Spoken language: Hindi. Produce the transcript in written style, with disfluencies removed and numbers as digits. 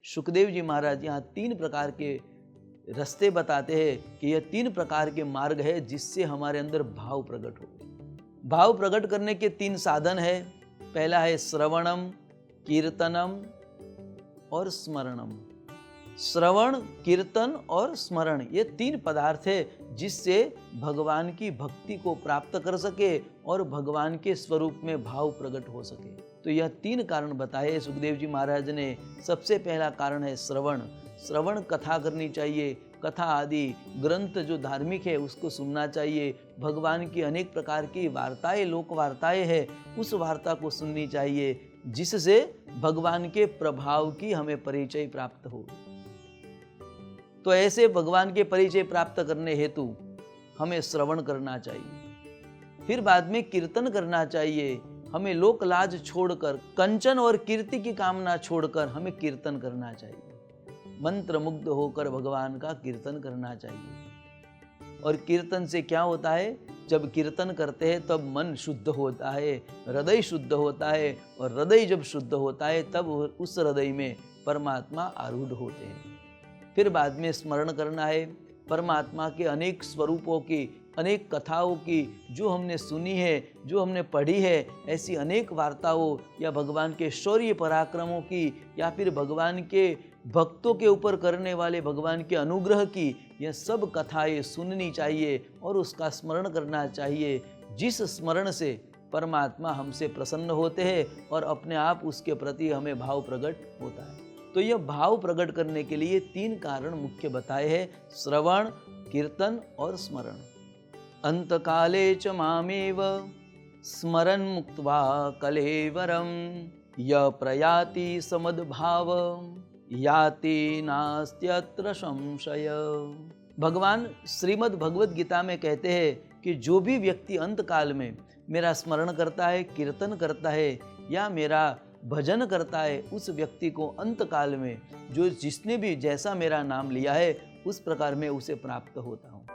सुखदेव जी महाराज यहाँ 3 प्रकार के रास्ते बताते हैं कि यह 3 प्रकार के मार्ग है जिससे हमारे अंदर भाव प्रकट हो। भाव प्रकट करने के 3 साधन है। पहला है श्रवणम, कीर्तनम और स्मरणम। श्रवण, कीर्तन और स्मरण, ये 3 पदार्थ है जिससे भगवान की भक्ति को प्राप्त कर सके और भगवान के स्वरूप में भाव प्रकट हो सके। तो यह 3 कारण बताए सुखदेव जी महाराज ने। सबसे पहला कारण है श्रवण। श्रवण कथा करनी चाहिए। कथा आदि ग्रंथ जो धार्मिक है उसको सुनना चाहिए। भगवान की अनेक प्रकार की वार्ताएं, लोक वार्ताएं हैं, उस वार्ता को सुननी चाहिए जिससे भगवान के प्रभाव की हमें परिचय प्राप्त हो। तो ऐसे भगवान के परिचय प्राप्त करने हेतु हमें श्रवण करना चाहिए। फिर बाद में कीर्तन करना चाहिए। हमें लोक लाज छोड़कर, कंचन और कीर्ति की कामना छोड़कर हमें कीर्तन करना चाहिए। मंत्र मुग्ध होकर भगवान का कीर्तन करना चाहिए। और कीर्तन से क्या होता है? जब कीर्तन करते हैं तब मन शुद्ध होता है, हृदय शुद्ध होता है, और हृदय जब शुद्ध होता है तब उस हृदय में परमात्मा आरूढ़ होते हैं। फिर बाद में स्मरण करना है परमात्मा के अनेक स्वरूपों की, अनेक कथाओं की जो हमने सुनी है, जो हमने पढ़ी है। ऐसी अनेक वार्ताओं या भगवान के शौर्य पराक्रमों की, या फिर भगवान के भक्तों के ऊपर करने वाले भगवान के अनुग्रह की, यह सब कथाएं सुननी चाहिए और उसका स्मरण करना चाहिए, जिस स्मरण से परमात्मा हमसे प्रसन्न होते हैं और अपने आप उसके प्रति हमें भाव प्रकट होता है। तो यह भाव प्रकट करने के लिए 3 कारण मुख्य बताए हैं: श्रवण, कीर्तन और स्मरण। अंतकाले च मामेव स्मरन् मुक्त्वा कलेवरम य प्रयाति समद्भाव याति नास्त्यत्र संशय। भगवान श्रीमद् भगवद गीता में कहते हैं कि जो भी व्यक्ति अंतकाल में मेरा स्मरण करता है, कीर्तन करता है या मेरा भजन करता है, उस व्यक्ति को अंतकाल में जो जिसने भी जैसा मेरा नाम लिया है उस प्रकार में उसे प्राप्त होता हूँ।